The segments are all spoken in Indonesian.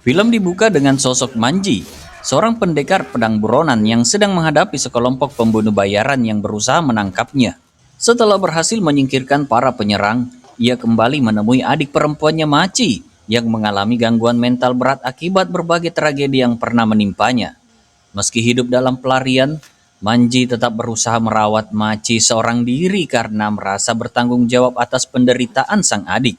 Film dibuka dengan sosok Manji, seorang pendekar pedang buronan yang sedang menghadapi sekelompok pembunuh bayaran yang berusaha menangkapnya. Setelah berhasil menyingkirkan para penyerang, ia kembali menemui adik perempuannya Maci yang mengalami gangguan mental berat akibat berbagai tragedi yang pernah menimpanya. Meski hidup dalam pelarian, Manji tetap berusaha merawat Maci seorang diri karena merasa bertanggung jawab atas penderitaan sang adik.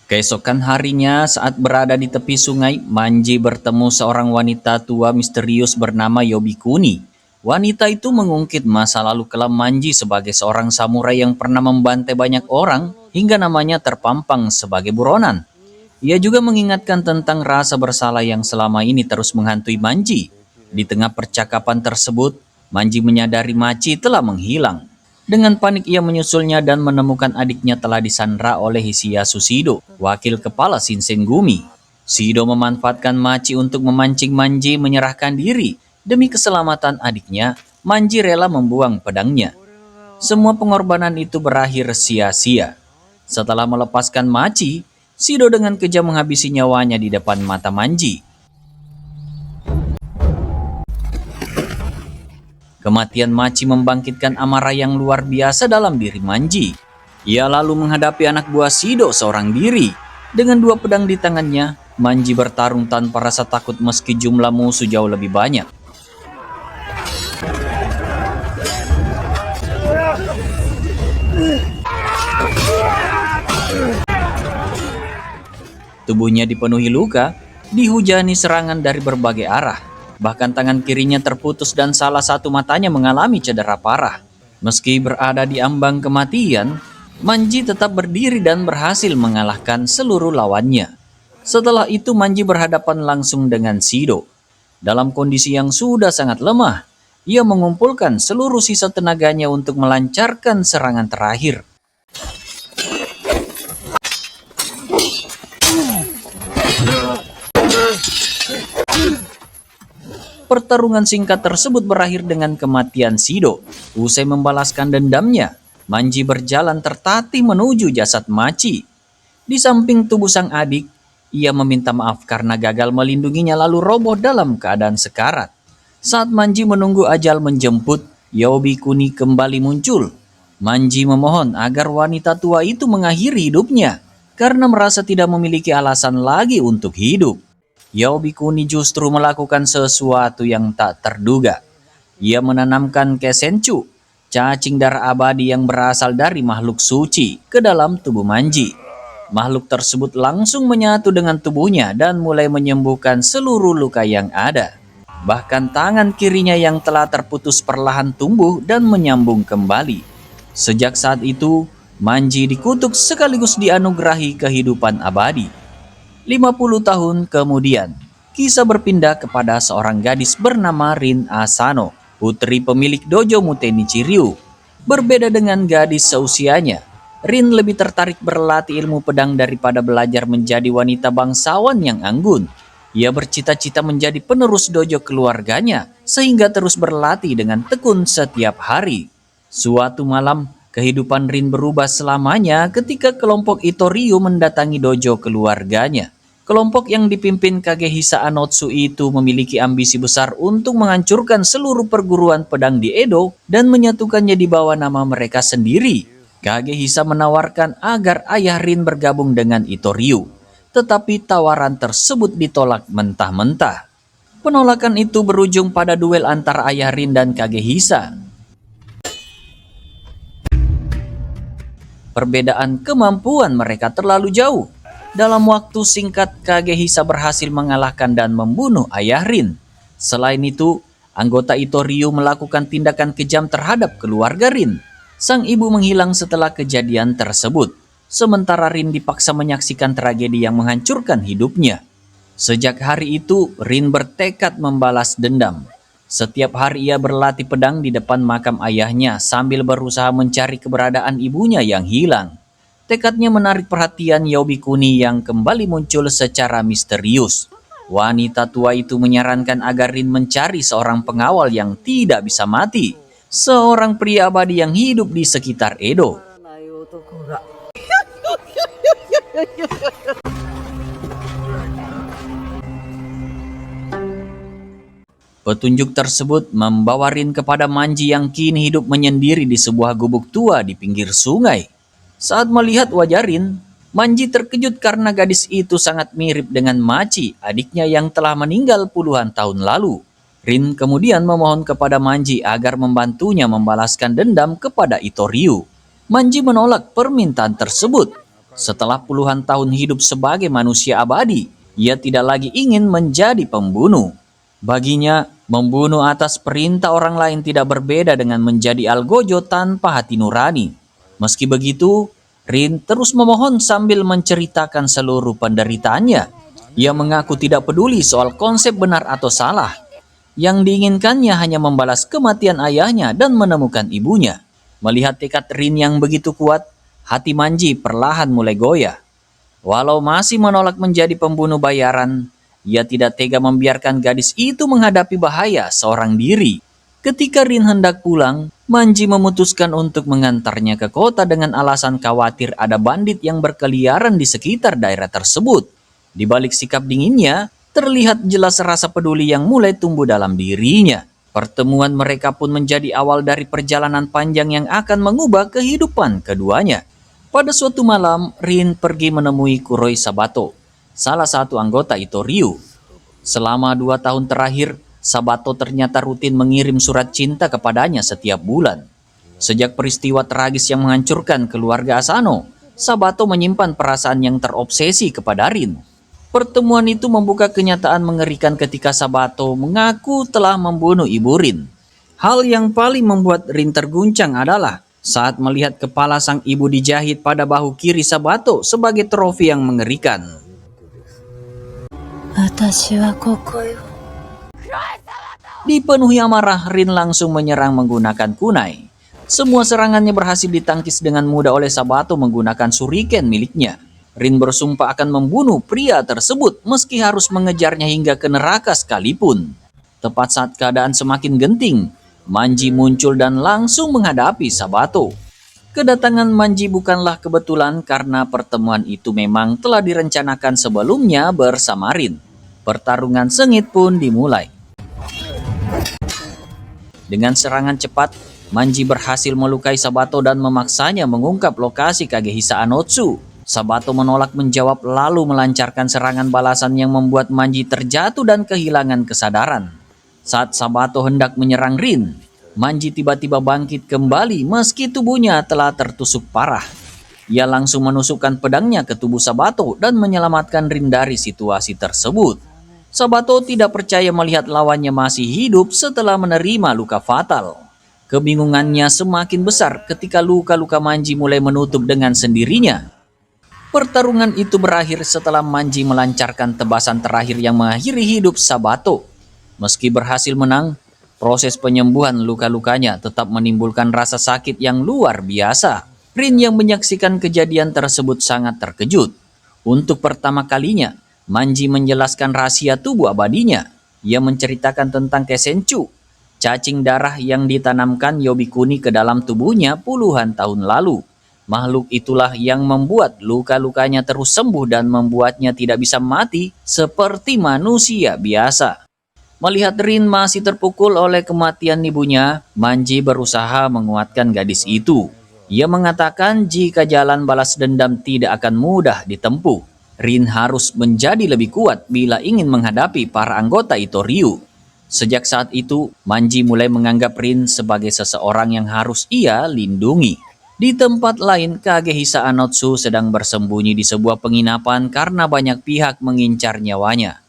Keesokan harinya, saat berada di tepi sungai, Manji bertemu seorang wanita tua misterius bernama Yobikuni. Wanita itu mengungkit masa lalu kelam Manji sebagai seorang samurai yang pernah membantai banyak orang hingga namanya terpampang sebagai buronan. Ia juga mengingatkan tentang rasa bersalah yang selama ini terus menghantui Manji. Di tengah percakapan tersebut, Manji menyadari Maci telah menghilang. Dengan panik ia menyusulnya dan menemukan adiknya telah disandra oleh Hisaya Sushido, wakil kepala Shinsengumi. Shido memanfaatkan Maci untuk memancing Manji menyerahkan diri. Demi keselamatan adiknya, Manji rela membuang pedangnya. Semua pengorbanan itu berakhir sia-sia. Setelah melepaskan Maci, Shido dengan kejam menghabisi nyawanya di depan mata Manji. Kematian Maci membangkitkan amarah yang luar biasa dalam diri Manji. Ia lalu menghadapi anak buah Shido seorang diri. Dengan dua pedang di tangannya, Manji bertarung tanpa rasa takut meski jumlah musuh jauh lebih banyak. Tubuhnya dipenuhi luka, dihujani serangan dari berbagai arah. Bahkan tangan kirinya terputus dan salah satu matanya mengalami cedera parah. Meski berada di ambang kematian, Manji tetap berdiri dan berhasil mengalahkan seluruh lawannya. Setelah itu Manji berhadapan langsung dengan Shido. Dalam kondisi yang sudah sangat lemah, ia mengumpulkan seluruh sisa tenaganya untuk melancarkan serangan terakhir. Pertarungan singkat tersebut berakhir dengan kematian Shido. Usai membalaskan dendamnya, Manji berjalan tertatih menuju jasad Maci. Di samping tubuh sang adik, ia meminta maaf karena gagal melindunginya lalu roboh dalam keadaan sekarat. Saat Manji menunggu ajal menjemput, Yobikuni kembali muncul. Manji memohon agar wanita tua itu mengakhiri hidupnya karena merasa tidak memiliki alasan lagi untuk hidup. Yobikuni justru melakukan sesuatu yang tak terduga. Ia menanamkan Kesenchu, cacing darah abadi yang berasal dari makhluk suci, ke dalam tubuh Manji. Makhluk tersebut langsung menyatu dengan tubuhnya dan mulai menyembuhkan seluruh luka yang ada. Bahkan tangan kirinya yang telah terputus perlahan tumbuh dan menyambung kembali. Sejak saat itu, Manji dikutuk sekaligus dianugerahi kehidupan abadi. 50 tahun kemudian, kisah berpindah kepada seorang gadis bernama Rin Asano, putri pemilik dojo Mutenichi Ryu. Berbeda dengan gadis seusianya, Rin lebih tertarik berlatih ilmu pedang daripada belajar menjadi wanita bangsawan yang anggun. Ia bercita-cita menjadi penerus dojo keluarganya, sehingga terus berlatih dengan tekun setiap hari. Suatu malam, kehidupan Rin berubah selamanya ketika kelompok Itoryu mendatangi dojo keluarganya. Kelompok yang dipimpin Kagehisa Anotsu itu memiliki ambisi besar untuk menghancurkan seluruh perguruan pedang di Edo dan menyatukannya di bawah nama mereka sendiri. Kagehisa menawarkan agar ayah Rin bergabung dengan Itoryu, tetapi tawaran tersebut ditolak mentah-mentah. Penolakan itu berujung pada duel antara ayah Rin dan Kagehisa. Perbedaan kemampuan mereka terlalu jauh. Dalam waktu singkat, Kagehisa berhasil mengalahkan dan membunuh ayah Rin. Selain itu, anggota Itoryu melakukan tindakan kejam terhadap keluarga Rin. Sang ibu menghilang setelah kejadian tersebut, sementara Rin dipaksa menyaksikan tragedi yang menghancurkan hidupnya. Sejak hari itu, Rin bertekad membalas dendam. Setiap hari ia berlatih pedang di depan makam ayahnya sambil berusaha mencari keberadaan ibunya yang hilang. Tekadnya menarik perhatian Yobikuni yang kembali muncul secara misterius. Wanita tua itu menyarankan agar Rin mencari seorang pengawal yang tidak bisa mati. Seorang pria abadi yang hidup di sekitar Edo. Petunjuk tersebut membawa Rin kepada Manji yang kini hidup menyendiri di sebuah gubuk tua di pinggir sungai. Saat melihat wajah Rin, Manji terkejut karena gadis itu sangat mirip dengan Machi, adiknya yang telah meninggal puluhan tahun lalu. Rin kemudian memohon kepada Manji agar membantunya membalaskan dendam kepada Itoryu. Manji menolak permintaan tersebut. Setelah puluhan tahun hidup sebagai manusia abadi, ia tidak lagi ingin menjadi pembunuh. Baginya, membunuh atas perintah orang lain tidak berbeda dengan menjadi algojo tanpa hati nurani. Meski begitu, Rin terus memohon sambil menceritakan seluruh penderitaannya. Ia mengaku tidak peduli soal konsep benar atau salah. Yang diinginkannya hanya membalas kematian ayahnya dan menemukan ibunya. Melihat tekad Rin yang begitu kuat, hati Manji perlahan mulai goyah. Walau masih menolak menjadi pembunuh bayaran, ia tidak tega membiarkan gadis itu menghadapi bahaya seorang diri. Ketika Rin hendak pulang, Manji memutuskan untuk mengantarnya ke kota dengan alasan khawatir ada bandit yang berkeliaran di sekitar daerah tersebut. Di balik sikap dinginnya, terlihat jelas rasa peduli yang mulai tumbuh dalam dirinya. Pertemuan mereka pun menjadi awal dari perjalanan panjang yang akan mengubah kehidupan keduanya. Pada suatu malam, Rin pergi menemui Kuroi Sabato, salah satu anggota Itoryu. Selama 2 tahun terakhir, Sabato ternyata rutin mengirim surat cinta kepadanya setiap bulan. Sejak peristiwa tragis yang menghancurkan keluarga Asano, Sabato menyimpan perasaan yang terobsesi kepada Rin. Pertemuan itu membuka kenyataan mengerikan ketika Sabato mengaku telah membunuh ibu Rin. Hal yang paling membuat Rin terguncang adalah saat melihat kepala sang ibu dijahit pada bahu kiri Sabato sebagai trofi yang mengerikan. Dipenuhi amarah, Rin langsung menyerang menggunakan kunai. Semua serangannya berhasil ditangkis dengan mudah oleh Sabato menggunakan shuriken miliknya. Rin bersumpah akan membunuh pria tersebut meski harus mengejarnya hingga ke neraka sekalipun. Tepat saat keadaan semakin genting, Manji muncul dan langsung menghadapi Sabato. Kedatangan Manji bukanlah kebetulan karena pertemuan itu memang telah direncanakan sebelumnya bersama Rin. Pertarungan sengit pun dimulai. Dengan serangan cepat, Manji berhasil melukai Sabato dan memaksanya mengungkap lokasi Kagehisa Anotsu. Sabato menolak menjawab lalu melancarkan serangan balasan yang membuat Manji terjatuh dan kehilangan kesadaran. Saat Sabato hendak menyerang Rin, Manji tiba-tiba bangkit kembali meski tubuhnya telah tertusuk parah. Ia langsung menusukkan pedangnya ke tubuh Sabato dan menyelamatkan Rin dari situasi tersebut. Sabato tidak percaya melihat lawannya masih hidup setelah menerima luka fatal. Kebingungannya semakin besar ketika luka-luka Manji mulai menutup dengan sendirinya. Pertarungan itu berakhir setelah Manji melancarkan tebasan terakhir yang mengakhiri hidup Sabato. Meski berhasil menang, proses penyembuhan luka-lukanya tetap menimbulkan rasa sakit yang luar biasa. Rin yang menyaksikan kejadian tersebut sangat terkejut. Untuk pertama kalinya, Manji menjelaskan rahasia tubuh abadinya. Ia menceritakan tentang Kesenchu, cacing darah yang ditanamkan Yobikuni ke dalam tubuhnya puluhan tahun lalu. Makhluk itulah yang membuat luka-lukanya terus sembuh dan membuatnya tidak bisa mati seperti manusia biasa. Melihat Rin masih terpukul oleh kematian ibunya, Manji berusaha menguatkan gadis itu. Ia mengatakan jika jalan balas dendam tidak akan mudah ditempuh. Rin harus menjadi lebih kuat bila ingin menghadapi para anggota Itoryu. Sejak saat itu, Manji mulai menganggap Rin sebagai seseorang yang harus ia lindungi. Di tempat lain, Kagehisa Anotsu sedang bersembunyi di sebuah penginapan karena banyak pihak mengincar nyawanya.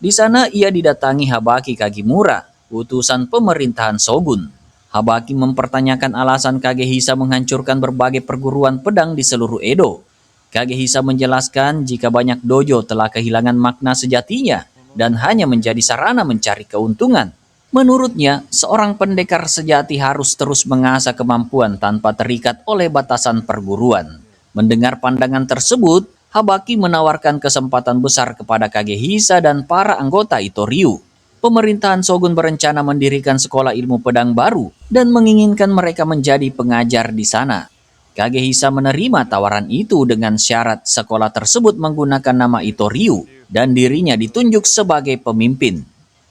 Di sana ia didatangi Habaki Kagimura, utusan pemerintahan Shogun. Habaki mempertanyakan alasan Kagehisa menghancurkan berbagai perguruan pedang di seluruh Edo. Kagehisa menjelaskan jika banyak dojo telah kehilangan makna sejatinya dan hanya menjadi sarana mencari keuntungan. Menurutnya, seorang pendekar sejati harus terus mengasah kemampuan tanpa terikat oleh batasan perguruan. Mendengar pandangan tersebut, Habaki menawarkan kesempatan besar kepada Kagehisa dan para anggota Itoryu. Pemerintahan Shogun berencana mendirikan sekolah ilmu pedang baru dan menginginkan mereka menjadi pengajar di sana. Kagehisa menerima tawaran itu dengan syarat sekolah tersebut menggunakan nama Itoryu dan dirinya ditunjuk sebagai pemimpin.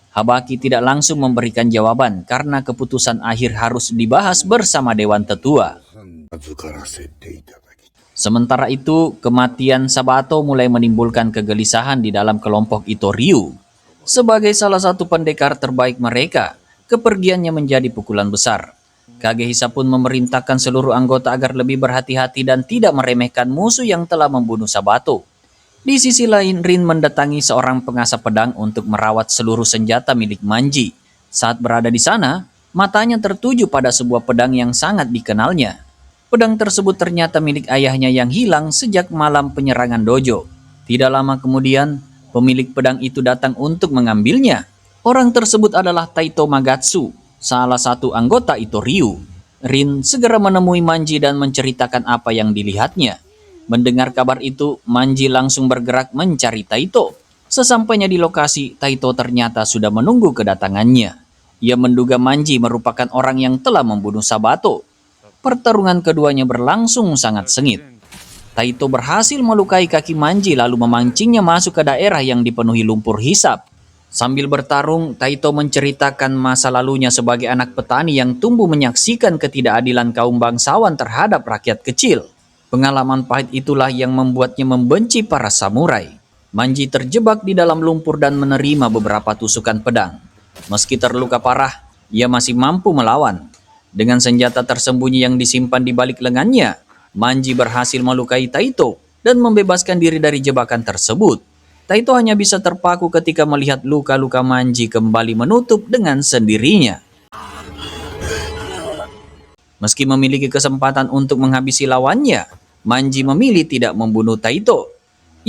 Habaki tidak langsung memberikan jawaban karena keputusan akhir harus dibahas bersama Dewan Tetua. Sementara itu, kematian Sabato mulai menimbulkan kegelisahan di dalam kelompok Itoryu. Sebagai salah satu pendekar terbaik mereka, kepergiannya menjadi pukulan besar. Kagehisa pun memerintahkan seluruh anggota agar lebih berhati-hati dan tidak meremehkan musuh yang telah membunuh Sabato. Di sisi lain, Rin mendatangi seorang pengasah pedang untuk merawat seluruh senjata milik Manji. Saat berada di sana, matanya tertuju pada sebuah pedang yang sangat dikenalnya. Pedang tersebut ternyata milik ayahnya yang hilang sejak malam penyerangan dojo. Tidak lama kemudian, pemilik pedang itu datang untuk mengambilnya. Orang tersebut adalah Taito Magatsu, salah satu anggota Itoryu. Rin segera menemui Manji dan menceritakan apa yang dilihatnya. Mendengar kabar itu, Manji langsung bergerak mencari Taito. Sesampainya di lokasi, Taito ternyata sudah menunggu kedatangannya. Ia menduga Manji merupakan orang yang telah membunuh Sabato. Pertarungan keduanya berlangsung sangat sengit. Taito berhasil melukai kaki Manji lalu memancingnya masuk ke daerah yang dipenuhi lumpur hisap. Sambil bertarung, Taito menceritakan masa lalunya sebagai anak petani yang tumbuh menyaksikan ketidakadilan kaum bangsawan terhadap rakyat kecil. Pengalaman pahit itulah yang membuatnya membenci para samurai. Manji terjebak di dalam lumpur dan menerima beberapa tusukan pedang. Meski terluka parah, ia masih mampu melawan. Dengan senjata tersembunyi yang disimpan di balik lengannya, Manji berhasil melukai Taito dan membebaskan diri dari jebakan tersebut. Taito hanya bisa terpaku ketika melihat luka-luka Manji kembali menutup dengan sendirinya. Meski memiliki kesempatan untuk menghabisi lawannya, Manji memilih tidak membunuh Taito.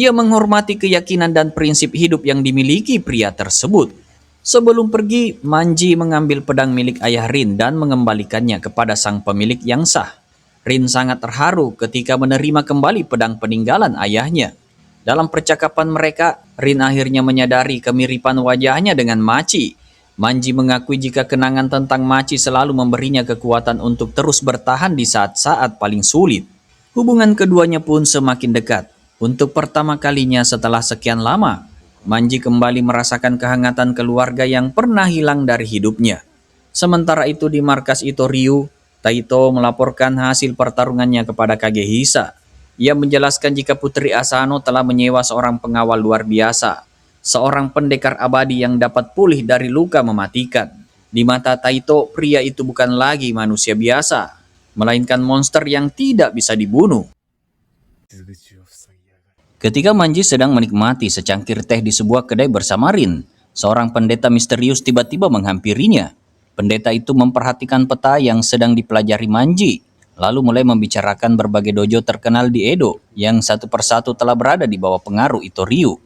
Ia menghormati keyakinan dan prinsip hidup yang dimiliki pria tersebut. Sebelum pergi, Manji mengambil pedang milik ayah Rin dan mengembalikannya kepada sang pemilik yang sah. Rin sangat terharu ketika menerima kembali pedang peninggalan ayahnya. Dalam percakapan mereka, Rin akhirnya menyadari kemiripan wajahnya dengan Machi. Manji mengakui jika kenangan tentang Machi selalu memberinya kekuatan untuk terus bertahan di saat-saat paling sulit. Hubungan keduanya pun semakin dekat. Untuk pertama kalinya setelah sekian lama, Manji kembali merasakan kehangatan keluarga yang pernah hilang dari hidupnya. Sementara itu di markas Itoryu, Taito melaporkan hasil pertarungannya kepada Kagehisa. Ia menjelaskan jika Putri Asano telah menyewa seorang pengawal luar biasa, seorang pendekar abadi yang dapat pulih dari luka mematikan. Di mata Taito, pria itu bukan lagi manusia biasa, melainkan monster yang tidak bisa dibunuh. Ketika Manji sedang menikmati secangkir teh di sebuah kedai bersama Rin, seorang pendeta misterius tiba-tiba menghampirinya. Pendeta itu memperhatikan peta yang sedang dipelajari Manji, lalu mulai membicarakan berbagai dojo terkenal di Edo yang satu persatu telah berada di bawah pengaruh Itoryu.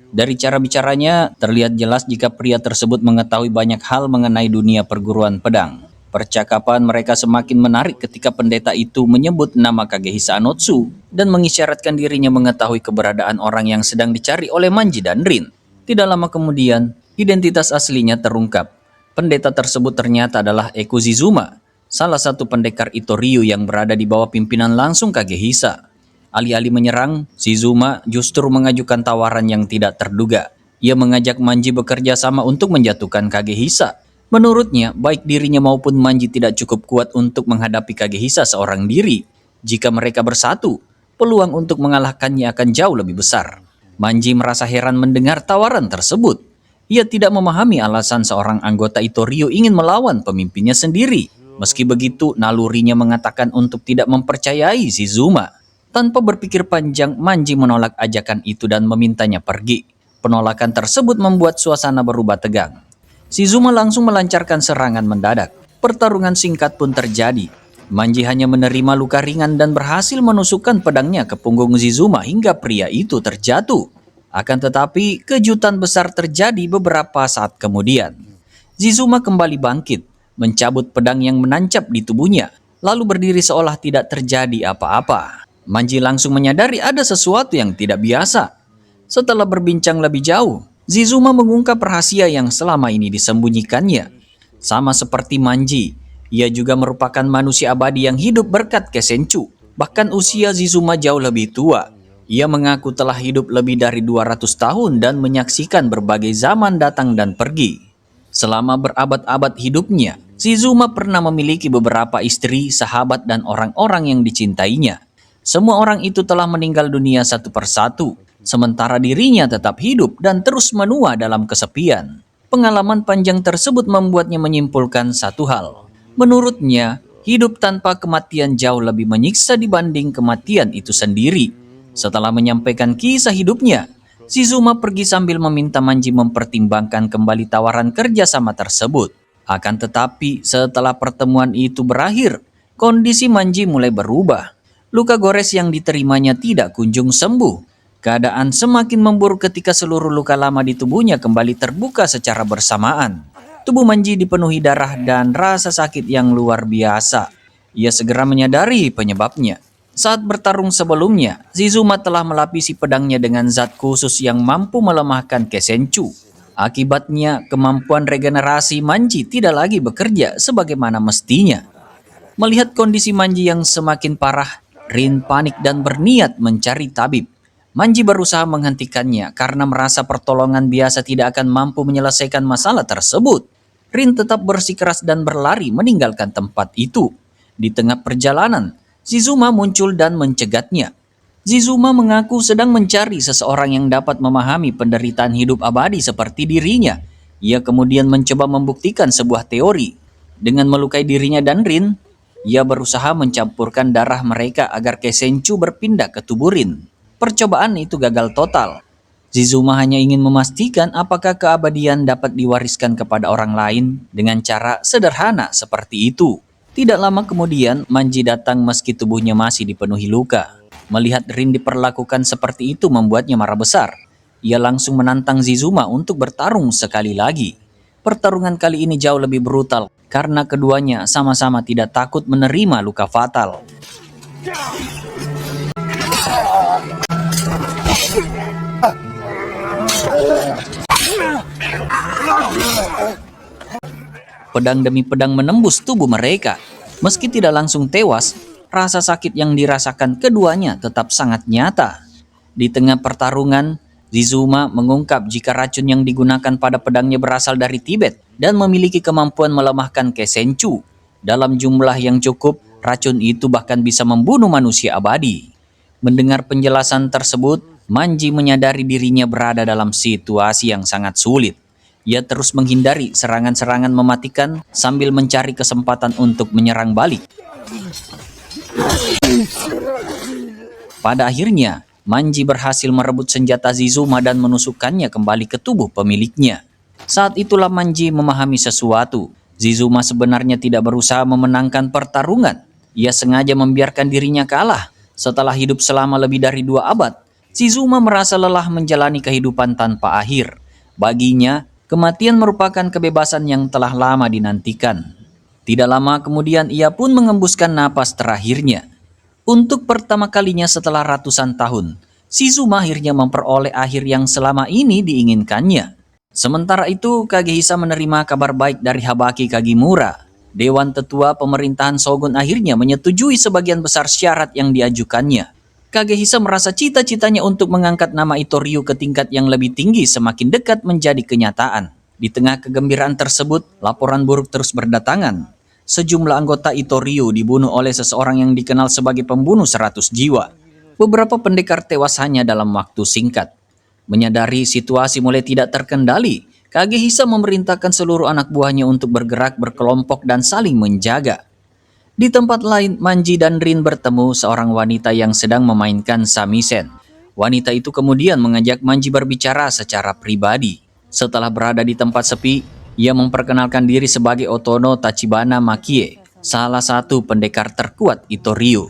Dari cara bicaranya, terlihat jelas jika pria tersebut mengetahui banyak hal mengenai dunia perguruan pedang. Percakapan mereka semakin menarik ketika pendeta itu menyebut nama Kagehisa Anotsu dan mengisyaratkan dirinya mengetahui keberadaan orang yang sedang dicari oleh Manji dan Rin. Tidak lama kemudian, identitas aslinya terungkap. Pendeta tersebut ternyata adalah Eko Zizuma, salah satu pendekar Itoryu yang berada di bawah pimpinan langsung Kagehisa. Alih-alih menyerang, Zizuma justru mengajukan tawaran yang tidak terduga. Ia mengajak Manji bekerja sama untuk menjatuhkan Kagehisa. Menurutnya, baik dirinya maupun Manji tidak cukup kuat untuk menghadapi Kagehisa seorang diri. Jika mereka bersatu, peluang untuk mengalahkannya akan jauh lebih besar. Manji merasa heran mendengar tawaran tersebut. Ia tidak memahami alasan seorang anggota Itoryu ingin melawan pemimpinnya sendiri. Meski begitu, nalurinya mengatakan untuk tidak mempercayai Zizuma. Tanpa berpikir panjang, Manji menolak ajakan itu dan memintanya pergi. Penolakan tersebut membuat suasana berubah tegang. Zizuma langsung melancarkan serangan mendadak. Pertarungan singkat pun terjadi. Manji hanya menerima luka ringan dan berhasil menusukkan pedangnya ke punggung Zizuma hingga pria itu terjatuh. Akan tetapi, kejutan besar terjadi beberapa saat kemudian. Zizuma kembali bangkit, mencabut pedang yang menancap di tubuhnya, lalu berdiri seolah tidak terjadi apa-apa. Manji langsung menyadari ada sesuatu yang tidak biasa. Setelah berbincang lebih jauh, Zizuma mengungkap rahasia yang selama ini disembunyikannya. Sama seperti Manji, ia juga merupakan manusia abadi yang hidup berkat Kesenchu. Bahkan usia Zizuma jauh lebih tua. Ia mengaku telah hidup lebih dari 200 tahun dan menyaksikan berbagai zaman datang dan pergi. Selama berabad-abad hidupnya, Shizuma pernah memiliki beberapa istri, sahabat, dan orang-orang yang dicintainya. Semua orang itu telah meninggal dunia satu persatu, sementara dirinya tetap hidup dan terus menua dalam kesepian. Pengalaman panjang tersebut membuatnya menyimpulkan satu hal. Menurutnya, hidup tanpa kematian jauh lebih menyiksa dibanding kematian itu sendiri. Setelah menyampaikan kisah hidupnya, Shizuma pergi sambil meminta Manji mempertimbangkan kembali tawaran kerjasama tersebut. Akan tetapi, setelah pertemuan itu berakhir, kondisi Manji mulai berubah. Luka gores yang diterimanya tidak kunjung sembuh. Keadaan semakin memburuk ketika seluruh luka lama di tubuhnya kembali terbuka secara bersamaan. Tubuh Manji dipenuhi darah dan rasa sakit yang luar biasa. Ia segera menyadari penyebabnya. Saat bertarung sebelumnya, Shizuma telah melapisi pedangnya dengan zat khusus yang mampu melemahkan Kesenchu. Akibatnya, kemampuan regenerasi Manji tidak lagi bekerja sebagaimana mestinya. Melihat kondisi Manji yang semakin parah, Rin panik dan berniat mencari tabib. Manji berusaha menghentikannya karena merasa pertolongan biasa tidak akan mampu menyelesaikan masalah tersebut. Rin tetap bersikeras dan berlari meninggalkan tempat itu. Di tengah perjalanan, Shizuma muncul dan mencegatnya. Shizuma mengaku sedang mencari seseorang yang dapat memahami penderitaan hidup abadi seperti dirinya. Ia kemudian mencoba membuktikan sebuah teori. Dengan melukai dirinya dan Rin, ia berusaha mencampurkan darah mereka agar Kesenchu berpindah ke tubuh Rin. Percobaan itu gagal total. Shizuma hanya ingin memastikan apakah keabadian dapat diwariskan kepada orang lain dengan cara sederhana seperti itu. Tidak lama kemudian, Manji datang meski tubuhnya masih dipenuhi luka. Melihat Rin diperlakukan seperti itu membuatnya marah besar. Ia langsung menantang Shizuma untuk bertarung sekali lagi. Pertarungan kali ini jauh lebih brutal karena keduanya sama-sama tidak takut menerima luka fatal. Pedang demi pedang menembus tubuh mereka. Meski tidak langsung tewas, rasa sakit yang dirasakan keduanya tetap sangat nyata. Di tengah pertarungan, Shizuma mengungkap jika racun yang digunakan pada pedangnya berasal dari Tibet dan memiliki kemampuan melemahkan Kesenchu. Dalam jumlah yang cukup, racun itu bahkan bisa membunuh manusia abadi. Mendengar penjelasan tersebut, Manji menyadari dirinya berada dalam situasi yang sangat sulit. Ia terus menghindari serangan-serangan mematikan sambil mencari kesempatan untuk menyerang balik. Pada akhirnya, Manji berhasil merebut senjata Shizuma dan menusukkannya kembali ke tubuh pemiliknya. Saat itulah Manji memahami sesuatu. Shizuma sebenarnya tidak berusaha memenangkan pertarungan. Ia sengaja membiarkan dirinya kalah. Setelah hidup selama lebih dari 2 abad, Shizuma merasa lelah menjalani kehidupan tanpa akhir. Baginya, kematian merupakan kebebasan yang telah lama dinantikan. Tidak lama kemudian ia pun mengembuskan napas terakhirnya. Untuk pertama kalinya setelah ratusan tahun, Shizuma akhirnya memperoleh akhir yang selama ini diinginkannya. Sementara itu, Kagehisa menerima kabar baik dari Habaki Kagimura. Dewan Tetua Pemerintahan Shogun akhirnya menyetujui sebagian besar syarat yang diajukannya. Kagehisa merasa cita-citanya untuk mengangkat nama Itoryu ke tingkat yang lebih tinggi semakin dekat menjadi kenyataan. Di tengah kegembiraan tersebut, laporan buruk terus berdatangan. Sejumlah anggota Itoryu dibunuh oleh seseorang yang dikenal sebagai pembunuh 100 jiwa. Beberapa pendekar tewas hanya dalam waktu singkat. Menyadari situasi mulai tidak terkendali, Kagehisa memerintahkan seluruh anak buahnya untuk bergerak berkelompok dan saling menjaga. Di tempat lain, Manji dan Rin bertemu seorang wanita yang sedang memainkan samisen. Wanita itu kemudian mengajak Manji berbicara secara pribadi. Setelah berada di tempat sepi, ia memperkenalkan diri sebagai Otono Tachibana Makie, salah satu pendekar terkuat Itoryu.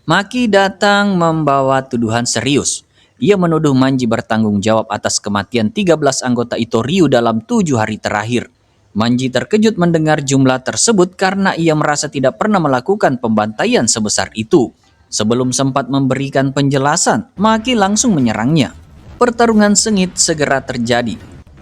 Maki datang membawa tuduhan serius. Ia menuduh Manji bertanggung jawab atas kematian 13 anggota Itoryu dalam 7 hari terakhir. Manji terkejut mendengar jumlah tersebut karena ia merasa tidak pernah melakukan pembantaian sebesar itu. Sebelum sempat memberikan penjelasan, Maki langsung menyerangnya. Pertarungan sengit segera terjadi.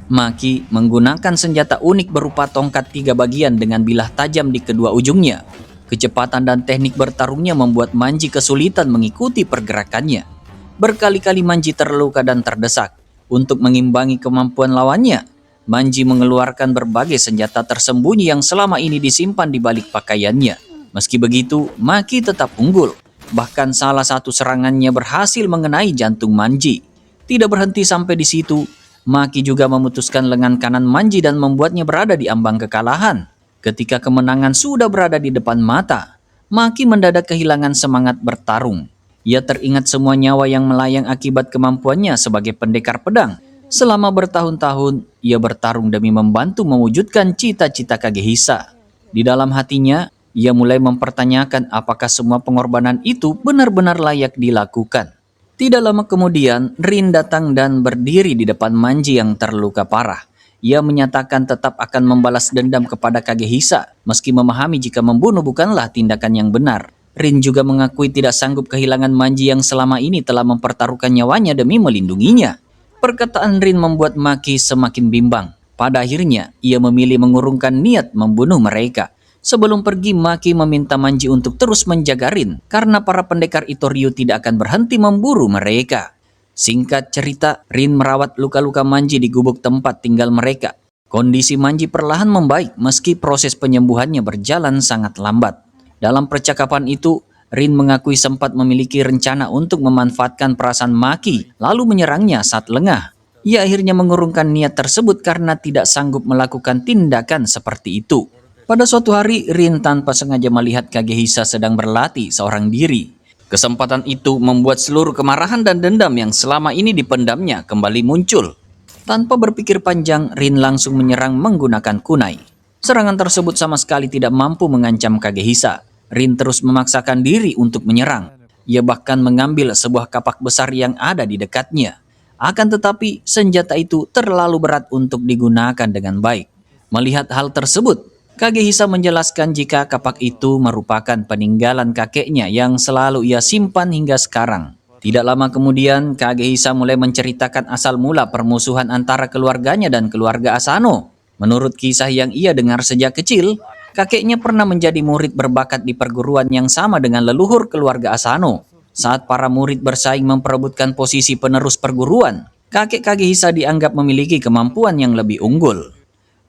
Maki menggunakan senjata unik berupa tongkat 3 bagian dengan bilah tajam di kedua ujungnya. Kecepatan dan teknik bertarungnya membuat Manji kesulitan mengikuti pergerakannya. Berkali-kali Manji terluka dan terdesak. Untuk mengimbangi kemampuan lawannya, Manji mengeluarkan berbagai senjata tersembunyi yang selama ini disimpan di balik pakaiannya. Meski begitu, Maki tetap unggul. Bahkan salah satu serangannya berhasil mengenai jantung Manji. Tidak berhenti sampai di situ, Maki juga memutuskan lengan kanan Manji dan membuatnya berada di ambang kekalahan. Ketika kemenangan sudah berada di depan mata, Maki mendadak kehilangan semangat bertarung. Ia teringat semua nyawa yang melayang akibat kemampuannya sebagai pendekar pedang. Selama bertahun-tahun, ia bertarung demi membantu mewujudkan cita-cita Kagehisa. Di dalam hatinya, ia mulai mempertanyakan apakah semua pengorbanan itu benar-benar layak dilakukan. Tidak lama kemudian, Rin datang dan berdiri di depan Manji yang terluka parah. Ia menyatakan tetap akan membalas dendam kepada Kagehisa, meski memahami jika membunuh bukanlah tindakan yang benar. Rin juga mengakui tidak sanggup kehilangan Manji yang selama ini telah mempertaruhkan nyawanya demi melindunginya. Perkataan Rin membuat Maki semakin bimbang. Pada akhirnya, ia memilih mengurungkan niat membunuh mereka. Sebelum pergi, Maki meminta Manji untuk terus menjaga Rin, karena para pendekar Itoryu tidak akan berhenti memburu mereka. Singkat cerita, Rin merawat luka-luka Manji di gubuk tempat tinggal mereka. Kondisi Manji perlahan membaik meski proses penyembuhannya berjalan sangat lambat. Dalam percakapan itu, Rin mengakui sempat memiliki rencana untuk memanfaatkan perasaan Maki, lalu menyerangnya saat lengah. Ia akhirnya mengurungkan niat tersebut karena tidak sanggup melakukan tindakan seperti itu. Pada suatu hari, Rin tanpa sengaja melihat Kagehisa sedang berlatih seorang diri. Kesempatan itu membuat seluruh kemarahan dan dendam yang selama ini dipendamnya kembali muncul. Tanpa berpikir panjang, Rin langsung menyerang menggunakan kunai. Serangan tersebut sama sekali tidak mampu mengancam Kagehisa. Rin terus memaksakan diri untuk menyerang. Ia bahkan mengambil sebuah kapak besar yang ada di dekatnya. Akan tetapi, senjata itu terlalu berat untuk digunakan dengan baik. Melihat hal tersebut, Kagehisa menjelaskan jika kapak itu merupakan peninggalan kakeknya yang selalu ia simpan hingga sekarang. Tidak lama kemudian, Kagehisa mulai menceritakan asal mula permusuhan antara keluarganya dan keluarga Asano. Menurut kisah yang ia dengar sejak kecil, kakeknya pernah menjadi murid berbakat di perguruan yang sama dengan leluhur keluarga Asano. Saat para murid bersaing memperebutkan posisi penerus perguruan, kakek Kagehisa dianggap memiliki kemampuan yang lebih unggul.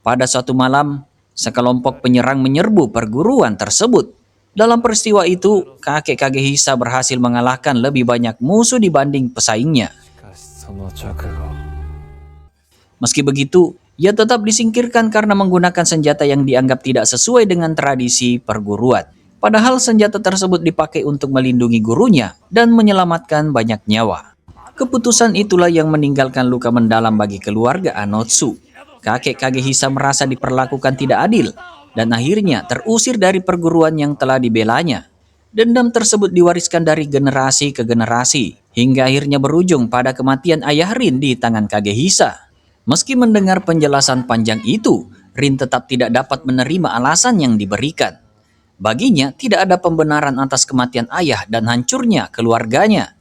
Pada suatu malam, sekelompok penyerang menyerbu perguruan tersebut. Dalam peristiwa itu, kakek Kagehisa berhasil mengalahkan lebih banyak musuh dibanding pesaingnya. Meski begitu, ia tetap disingkirkan karena menggunakan senjata yang dianggap tidak sesuai dengan tradisi perguruan. Padahal senjata tersebut dipakai untuk melindungi gurunya dan menyelamatkan banyak nyawa. Keputusan itulah yang meninggalkan luka mendalam bagi keluarga Anotsu. Kakek Kagehisa merasa diperlakukan tidak adil dan akhirnya terusir dari perguruan yang telah dibelanya. Dendam tersebut diwariskan dari generasi ke generasi hingga akhirnya berujung pada kematian ayah Rin di tangan Kagehisa. Meski mendengar penjelasan panjang itu, Rin tetap tidak dapat menerima alasan yang diberikan. Baginya tidak ada pembenaran atas kematian ayah dan hancurnya keluarganya.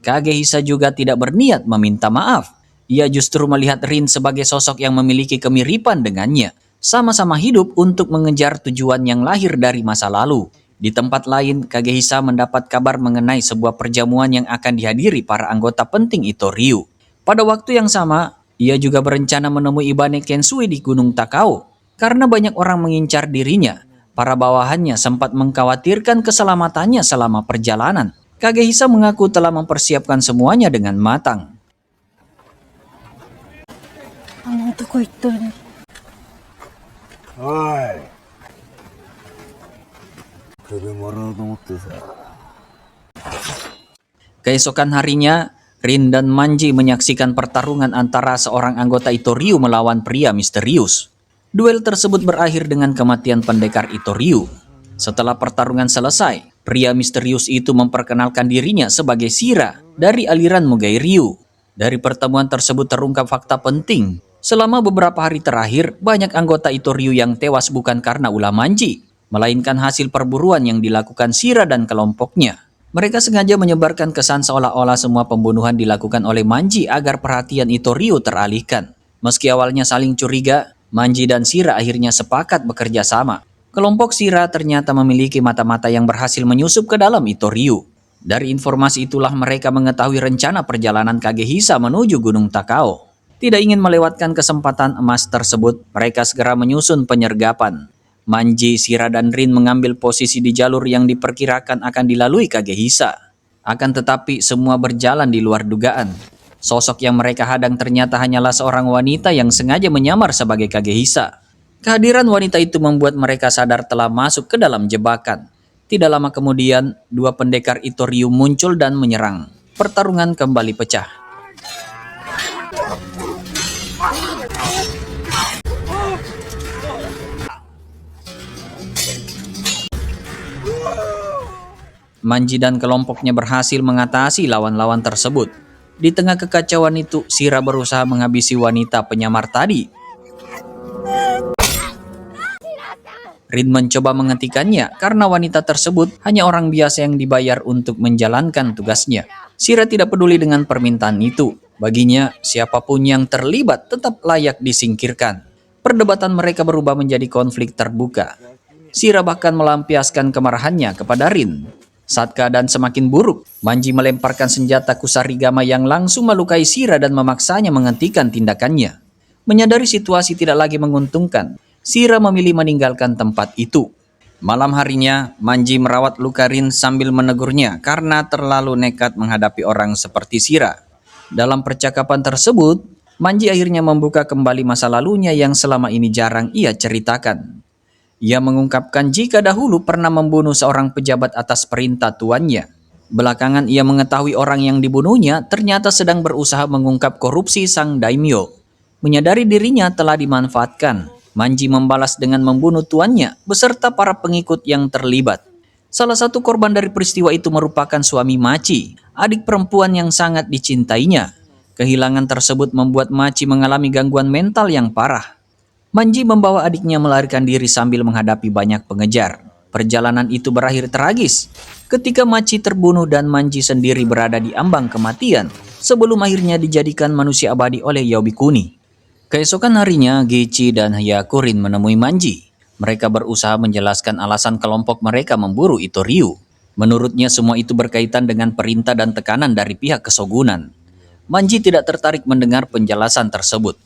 Kagehisa juga tidak berniat meminta maaf. Ia justru melihat Rin sebagai sosok yang memiliki kemiripan dengannya. Sama-sama hidup untuk mengejar tujuan yang lahir dari masa lalu. Di tempat lain, Kagehisa mendapat kabar mengenai sebuah perjamuan yang akan dihadiri para anggota penting Itoryu. Pada waktu yang sama, ia juga berencana menemui Ibane Kensui di Gunung Takao. Karena banyak orang mengincar dirinya, para bawahannya sempat mengkhawatirkan keselamatannya selama perjalanan. Kagehisa mengaku telah mempersiapkan semuanya dengan matang. Keesokan harinya, Rin dan Manji menyaksikan pertarungan antara seorang anggota Itoryu melawan pria misterius. Duel tersebut berakhir dengan kematian pendekar Itoryu. Setelah pertarungan selesai, pria misterius itu memperkenalkan dirinya sebagai Shira dari aliran Mugai Ryu. Dari pertemuan tersebut terungkap fakta penting. Selama beberapa hari terakhir, banyak anggota Itoryu yang tewas bukan karena ulah Manji, melainkan hasil perburuan yang dilakukan Shira dan kelompoknya. Mereka sengaja menyebarkan kesan seolah-olah semua pembunuhan dilakukan oleh Manji agar perhatian Itoryu teralihkan. Meski awalnya saling curiga, Manji dan Shira akhirnya sepakat bekerja sama. Kelompok Shira ternyata memiliki mata-mata yang berhasil menyusup ke dalam Itoryu. Dari informasi itulah mereka mengetahui rencana perjalanan Kagehisa menuju Gunung Takao. Tidak ingin melewatkan kesempatan emas tersebut, mereka segera menyusun penyergapan. Manji, Shira, dan Rin mengambil posisi di jalur yang diperkirakan akan dilalui Kagehisa. Akan tetapi semua berjalan di luar dugaan. Sosok yang mereka hadang ternyata hanyalah seorang wanita yang sengaja menyamar sebagai Kagehisa. Kehadiran wanita itu membuat mereka sadar telah masuk ke dalam jebakan. Tidak lama kemudian, dua pendekar Itoryu muncul dan menyerang. Pertarungan kembali pecah. Manji dan kelompoknya berhasil mengatasi lawan-lawan tersebut. Di tengah kekacauan itu, Shira berusaha menghabisi wanita penyamar tadi. Rin mencoba menghentikannya karena wanita tersebut hanya orang biasa yang dibayar untuk menjalankan tugasnya. Shira tidak peduli dengan permintaan itu. Baginya, siapapun yang terlibat tetap layak disingkirkan. Perdebatan mereka berubah menjadi konflik terbuka. Shira bahkan melampiaskan kemarahannya kepada Rin. Saat keadaan semakin buruk, Manji melemparkan senjata kusarigama yang langsung melukai Shira dan memaksanya menghentikan tindakannya. Menyadari situasi tidak lagi menguntungkan, Shira memilih meninggalkan tempat itu. Malam harinya, Manji merawat luka Rin sambil menegurnya karena terlalu nekat menghadapi orang seperti Shira. Dalam percakapan tersebut, Manji akhirnya membuka kembali masa lalunya yang selama ini jarang ia ceritakan. Ia mengungkapkan jika dahulu pernah membunuh seorang pejabat atas perintah tuannya. Belakangan ia mengetahui orang yang dibunuhnya ternyata sedang berusaha mengungkap korupsi sang daimyo. Menyadari dirinya telah dimanfaatkan, Manji membalas dengan membunuh tuannya beserta para pengikut yang terlibat. Salah satu korban dari peristiwa itu merupakan suami Machi, adik perempuan yang sangat dicintainya. Kehilangan tersebut membuat Machi mengalami gangguan mental yang parah. Manji membawa adiknya melarikan diri sambil menghadapi banyak pengejar. Perjalanan itu berakhir tragis ketika Machi terbunuh dan Manji sendiri berada di ambang kematian sebelum akhirnya dijadikan manusia abadi oleh Yobikuni. Keesokan harinya, Geichi dan Hyakurin menemui Manji. Mereka berusaha menjelaskan alasan kelompok mereka memburu Itoryu. Menurutnya semua itu berkaitan dengan perintah dan tekanan dari pihak kesogunan. Manji tidak tertarik mendengar penjelasan tersebut.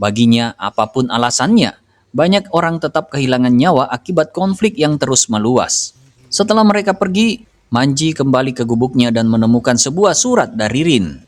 Baginya, apapun alasannya, banyak orang tetap kehilangan nyawa akibat konflik yang terus meluas. Setelah mereka pergi, Manji kembali ke gubuknya dan menemukan sebuah surat dari Rin.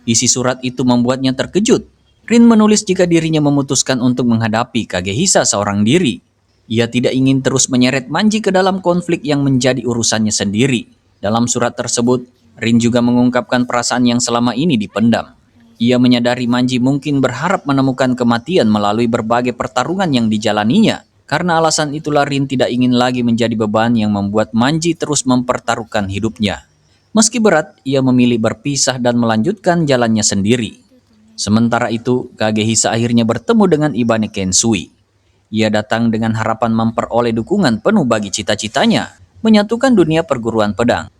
Isi surat itu membuatnya terkejut. Rin menulis jika dirinya memutuskan untuk menghadapi Kagehisa seorang diri. Ia tidak ingin terus menyeret Manji ke dalam konflik yang menjadi urusannya sendiri. Dalam surat tersebut, Rin juga mengungkapkan perasaan yang selama ini dipendam. Ia menyadari Manji mungkin berharap menemukan kematian melalui berbagai pertarungan yang dijalaninya. Karena alasan itulah Rin tidak ingin lagi menjadi beban yang membuat Manji terus mempertaruhkan hidupnya. Meski berat, ia memilih berpisah dan melanjutkan jalannya sendiri. Sementara itu, Kagehisa akhirnya bertemu dengan Ibane Kensui. Ia datang dengan harapan memperoleh dukungan penuh bagi cita-citanya, menyatukan dunia perguruan pedang.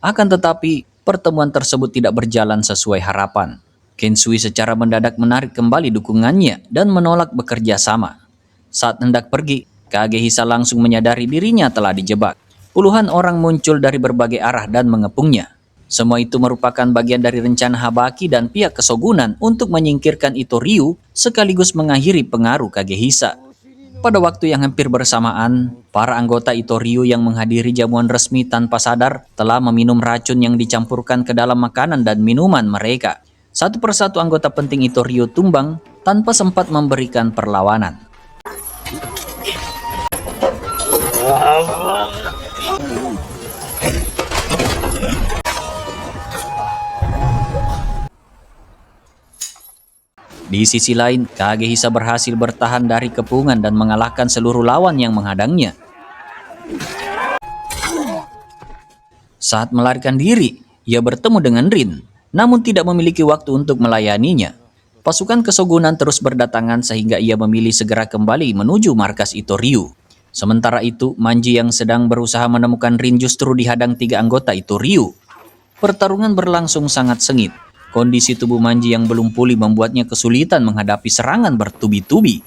Akan tetapi, pertemuan tersebut tidak berjalan sesuai harapan. Kensui secara mendadak menarik kembali dukungannya dan menolak bekerja sama. Saat hendak pergi, Kagehisa langsung menyadari dirinya telah dijebak. Puluhan orang muncul dari berbagai arah dan mengepungnya. Semua itu merupakan bagian dari rencana Habaki dan pihak kesogunan untuk menyingkirkan Itoryu sekaligus mengakhiri pengaruh Kagehisa. Pada waktu yang hampir bersamaan, para anggota Itoryu yang menghadiri jamuan resmi tanpa sadar telah meminum racun yang dicampurkan ke dalam makanan dan minuman mereka. Satu persatu anggota penting Itoryu tumbang tanpa sempat memberikan perlawanan. Di sisi lain, Kagehisa berhasil bertahan dari kepungan dan mengalahkan seluruh lawan yang menghadangnya. Saat melarikan diri, ia bertemu dengan Rin, namun tidak memiliki waktu untuk melayaninya. Pasukan kesogunan terus berdatangan sehingga ia memilih segera kembali menuju markas Itoryu. Sementara itu, Manji yang sedang berusaha menemukan Rin justru dihadang 3 anggota Itoryu. Pertarungan berlangsung sangat sengit. Kondisi tubuh Manji yang belum pulih membuatnya kesulitan menghadapi serangan bertubi-tubi.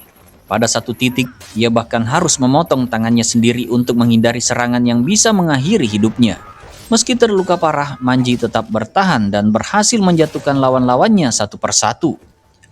Pada satu titik, ia bahkan harus memotong tangannya sendiri untuk menghindari serangan yang bisa mengakhiri hidupnya. Meski terluka parah, Manji tetap bertahan dan berhasil menjatuhkan lawan-lawannya satu persatu.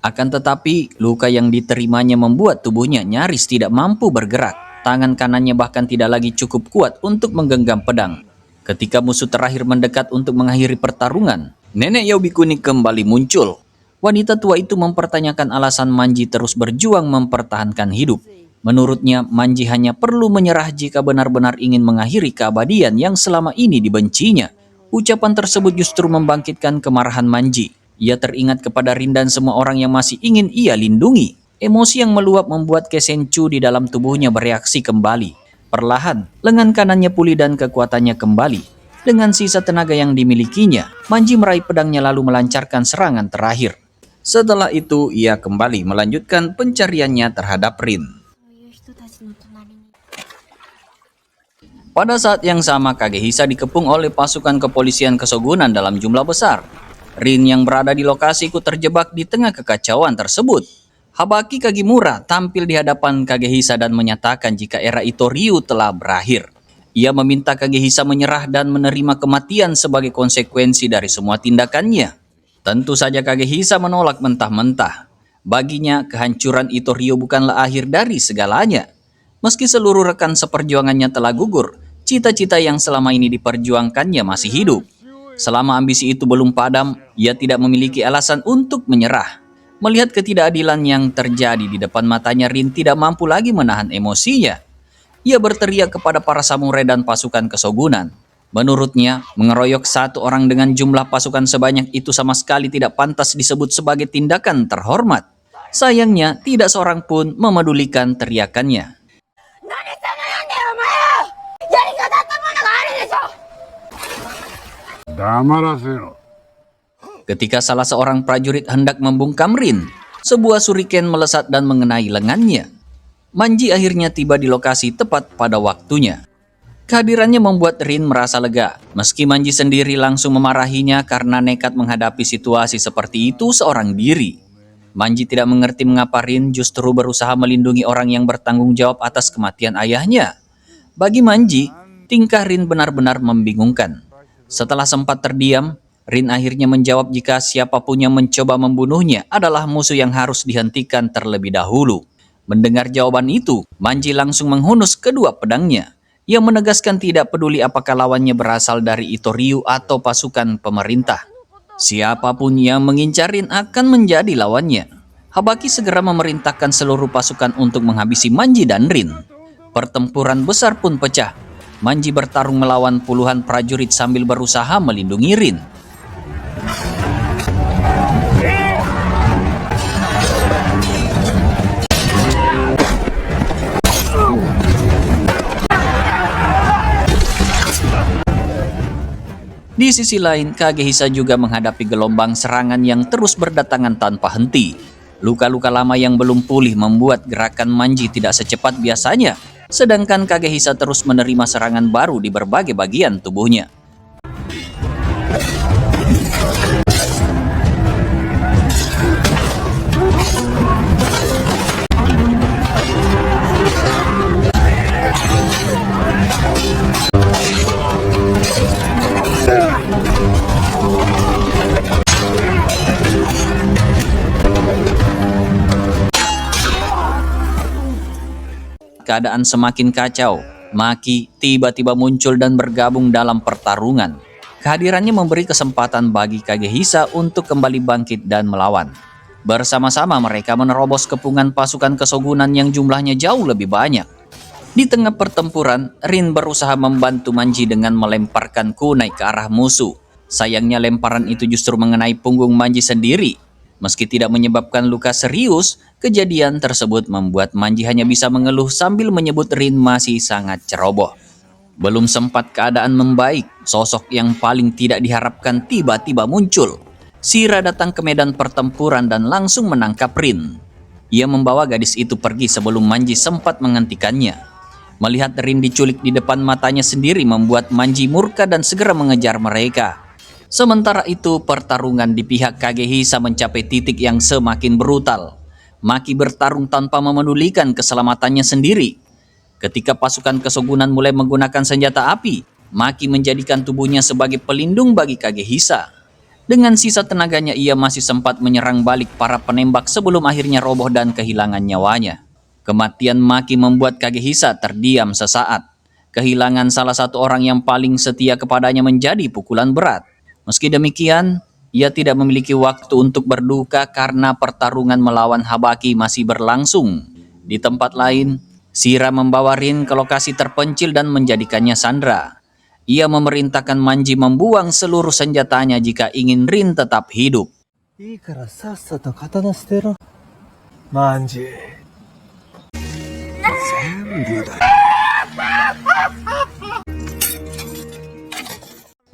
Akan tetapi, luka yang diterimanya membuat tubuhnya nyaris tidak mampu bergerak. Tangan kanannya bahkan tidak lagi cukup kuat untuk menggenggam pedang. Ketika musuh terakhir mendekat untuk mengakhiri pertarungan, Nenek Yobikuni kembali muncul. Wanita tua itu mempertanyakan alasan Manji terus berjuang mempertahankan hidup. Menurutnya, Manji hanya perlu menyerah jika benar-benar ingin mengakhiri keabadian yang selama ini dibencinya. Ucapan tersebut justru membangkitkan kemarahan Manji. Ia teringat kepada Rin dan semua orang yang masih ingin ia lindungi. Emosi yang meluap membuat Kesenchu di dalam tubuhnya bereaksi kembali. Perlahan, lengan kanannya pulih dan kekuatannya kembali. Dengan sisa tenaga yang dimilikinya, Manji meraih pedangnya lalu melancarkan serangan terakhir. Setelah itu, ia kembali melanjutkan pencariannya terhadap Rin. Pada saat yang sama, Kagehisa dikepung oleh pasukan kepolisian kesogunan dalam jumlah besar. Rin yang berada di lokasi ikut terjebak di tengah kekacauan tersebut. Habaki Kagimura tampil di hadapan Kagehisa dan menyatakan jika era Itoryu telah berakhir. Ia meminta Kagehisa menyerah dan menerima kematian sebagai konsekuensi dari semua tindakannya. Tentu saja Kagehisa menolak mentah-mentah. Baginya, kehancuran Itoryu bukanlah akhir dari segalanya. Meski seluruh rekan seperjuangannya telah gugur, cita-cita yang selama ini diperjuangkannya masih hidup. Selama ambisi itu belum padam, ia tidak memiliki alasan untuk menyerah. Melihat ketidakadilan yang terjadi di depan matanya, Rin tidak mampu lagi menahan emosinya. Ia berteriak kepada para samurai dan pasukan kesogunan. Menurutnya, mengeroyok satu orang dengan jumlah pasukan sebanyak itu sama sekali tidak pantas disebut sebagai tindakan terhormat. Sayangnya, tidak seorang pun memedulikan teriakannya. Ketika salah seorang prajurit hendak membungkam Rin, sebuah shuriken melesat dan mengenai lengannya. Manji akhirnya tiba di lokasi tepat pada waktunya. Kehadirannya membuat Rin merasa lega, meski Manji sendiri langsung memarahinya karena nekat menghadapi situasi seperti itu seorang diri. Manji tidak mengerti mengapa Rin justru berusaha melindungi orang yang bertanggung jawab atas kematian ayahnya. Bagi Manji, tingkah Rin benar-benar membingungkan. Setelah sempat terdiam, Rin akhirnya menjawab jika siapapun yang mencoba membunuhnya adalah musuh yang harus dihentikan terlebih dahulu. Mendengar jawaban itu, Manji langsung menghunus kedua pedangnya. Ia menegaskan tidak peduli apakah lawannya berasal dari Itoryu atau pasukan pemerintah. Siapapun yang mengincar Rin akan menjadi lawannya. Habaki segera memerintahkan seluruh pasukan untuk menghabisi Manji dan Rin. Pertempuran besar pun pecah. Manji bertarung melawan puluhan prajurit sambil berusaha melindungi Rin. Di sisi lain, Kagehisa juga menghadapi gelombang serangan yang terus berdatangan tanpa henti. Luka-luka lama yang belum pulih membuat gerakan Manji tidak secepat biasanya, sedangkan Kagehisa terus menerima serangan baru di berbagai bagian tubuhnya. Keadaan semakin kacau. Maki tiba-tiba muncul dan bergabung dalam pertarungan. Kehadirannya memberi kesempatan bagi Kagehisa untuk kembali bangkit dan melawan. Bersama-sama mereka menerobos kepungan pasukan kesogunan yang jumlahnya jauh lebih banyak. Di tengah pertempuran, Rin berusaha membantu Manji dengan melemparkan kunai ke arah musuh. Sayangnya lemparan itu justru mengenai punggung Manji sendiri. Meski tidak menyebabkan luka serius, kejadian tersebut membuat Manji hanya bisa mengeluh sambil menyebut Rin masih sangat ceroboh. Belum sempat keadaan membaik, sosok yang paling tidak diharapkan tiba-tiba muncul. Shira datang ke medan pertempuran dan langsung menangkap Rin. Ia membawa gadis itu pergi sebelum Manji sempat menghentikannya. Melihat Rin diculik di depan matanya sendiri membuat Manji murka dan segera mengejar mereka. Sementara itu, pertarungan di pihak Kagehisa mencapai titik yang semakin brutal. Maki bertarung tanpa memedulikan keselamatannya sendiri. Ketika pasukan kesogunan mulai menggunakan senjata api, Maki menjadikan tubuhnya sebagai pelindung bagi Kagehisa. Dengan sisa tenaganya ia masih sempat menyerang balik para penembak sebelum akhirnya roboh dan kehilangan nyawanya. Kematian Maki membuat Kagehisa terdiam sesaat. Kehilangan salah satu orang yang paling setia kepadanya menjadi pukulan berat. Meski demikian, ia tidak memiliki waktu untuk berduka karena pertarungan melawan Habaki masih berlangsung. Di tempat lain, Shira membawa Rin ke lokasi terpencil dan menjadikannya sandera. Ia memerintahkan Manji membuang seluruh senjatanya jika ingin Rin tetap hidup. いいからさっさと刀捨てろ。マンジ。全部だ。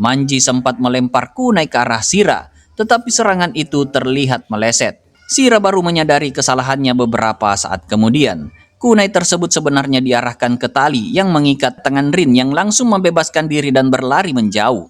Manji sempat melempar kunai ke arah Shira, tetapi serangan itu terlihat meleset. Shira baru menyadari kesalahannya beberapa saat kemudian. Kunai tersebut sebenarnya diarahkan ke tali yang mengikat tangan Rin yang langsung membebaskan diri dan berlari menjauh.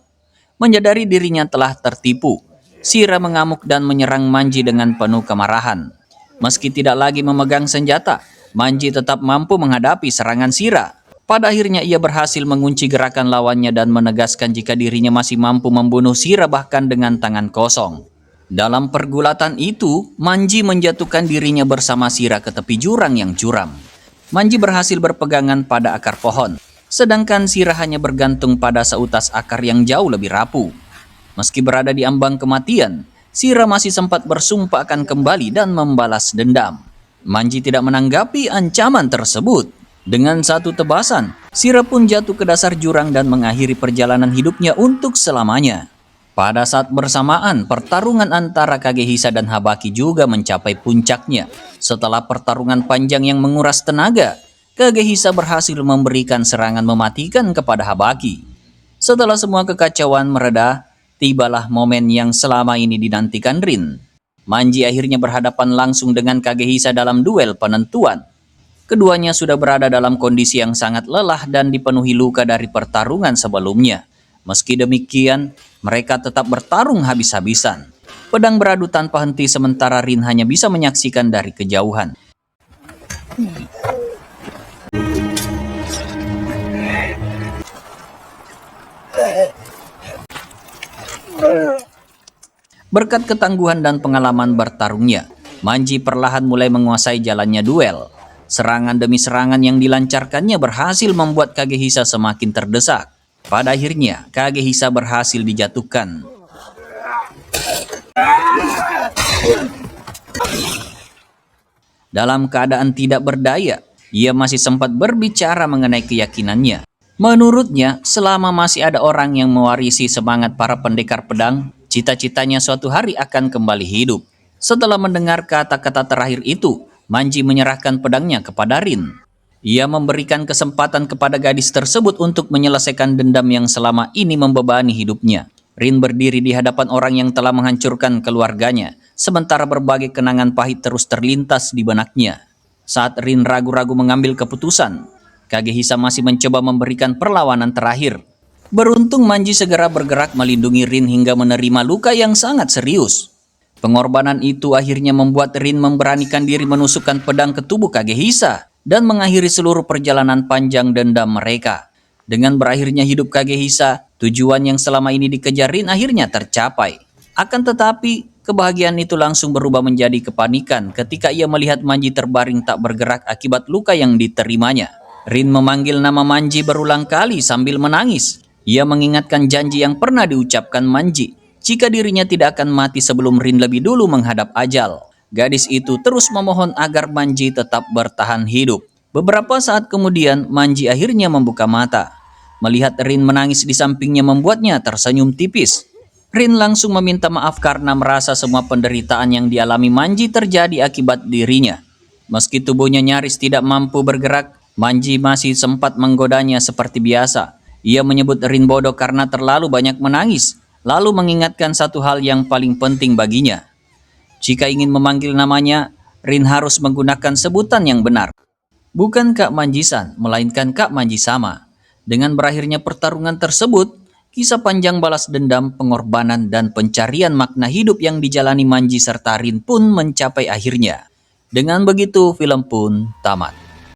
Menyadari dirinya telah tertipu, Shira mengamuk dan menyerang Manji dengan penuh kemarahan. Meski tidak lagi memegang senjata, Manji tetap mampu menghadapi serangan Shira. Pada akhirnya ia berhasil mengunci gerakan lawannya dan menegaskan jika dirinya masih mampu membunuh Shira bahkan dengan tangan kosong. Dalam pergulatan itu, Manji menjatuhkan dirinya bersama Shira ke tepi jurang yang curam. Manji berhasil berpegangan pada akar pohon, sedangkan Shira hanya bergantung pada seutas akar yang jauh lebih rapuh. Meski berada di ambang kematian, Shira masih sempat bersumpah akan kembali dan membalas dendam. Manji tidak menanggapi ancaman tersebut. Dengan satu tebasan, Shira pun jatuh ke dasar jurang dan mengakhiri perjalanan hidupnya untuk selamanya. Pada saat bersamaan, pertarungan antara Kagehisa dan Habaki juga mencapai puncaknya. Setelah pertarungan panjang yang menguras tenaga, Kagehisa berhasil memberikan serangan mematikan kepada Habaki. Setelah semua kekacauan mereda, tibalah momen yang selama ini dinantikan Rin. Manji akhirnya berhadapan langsung dengan Kagehisa dalam duel penentuan. Keduanya sudah berada dalam kondisi yang sangat lelah dan dipenuhi luka dari pertarungan sebelumnya. Meski demikian, mereka tetap bertarung habis-habisan. Pedang beradu tanpa henti sementara Rin hanya bisa menyaksikan dari kejauhan. Berkat ketangguhan dan pengalaman bertarungnya, Manji perlahan mulai menguasai jalannya duel. Serangan demi serangan yang dilancarkannya berhasil membuat Kagehisa semakin terdesak. Pada akhirnya, Kagehisa berhasil dijatuhkan. Dalam keadaan tidak berdaya, ia masih sempat berbicara mengenai keyakinannya. Menurutnya, selama masih ada orang yang mewarisi semangat para pendekar pedang, cita-citanya suatu hari akan kembali hidup. Setelah mendengar kata-kata terakhir itu, Manji menyerahkan pedangnya kepada Rin. Ia memberikan kesempatan kepada gadis tersebut untuk menyelesaikan dendam yang selama ini membebani hidupnya. Rin berdiri di hadapan orang yang telah menghancurkan keluarganya, sementara berbagai kenangan pahit terus terlintas di benaknya. Saat Rin ragu-ragu mengambil keputusan, Kagehisa masih mencoba memberikan perlawanan terakhir. Beruntung Manji segera bergerak melindungi Rin hingga menerima luka yang sangat serius. Pengorbanan itu akhirnya membuat Rin memberanikan diri menusukkan pedang ke tubuh Kagehisa dan mengakhiri seluruh perjalanan panjang dendam mereka. Dengan berakhirnya hidup Kagehisa, tujuan yang selama ini dikejar Rin akhirnya tercapai. Akan tetapi, kebahagiaan itu langsung berubah menjadi kepanikan ketika ia melihat Manji terbaring tak bergerak akibat luka yang diterimanya. Rin memanggil nama Manji berulang kali sambil menangis. Ia mengingatkan janji yang pernah diucapkan Manji, jika dirinya tidak akan mati sebelum Rin lebih dulu menghadap ajal. Gadis itu terus memohon agar Manji tetap bertahan hidup. Beberapa saat kemudian, Manji akhirnya membuka mata. Melihat Rin menangis di sampingnya membuatnya tersenyum tipis. Rin langsung meminta maaf karena merasa semua penderitaan yang dialami Manji terjadi akibat dirinya. Meski tubuhnya nyaris tidak mampu bergerak, Manji masih sempat menggodanya seperti biasa. Ia menyebut Rin bodoh karena terlalu banyak menangis, lalu mengingatkan satu hal yang paling penting baginya. Jika ingin memanggil namanya, Rin harus menggunakan sebutan yang benar. Bukan Kak Manji-san, melainkan Kak Manji-sama. Dengan berakhirnya pertarungan tersebut, kisah panjang balas dendam, pengorbanan, dan pencarian makna hidup yang dijalani Manji serta Rin pun mencapai akhirnya. Dengan begitu, film pun tamat.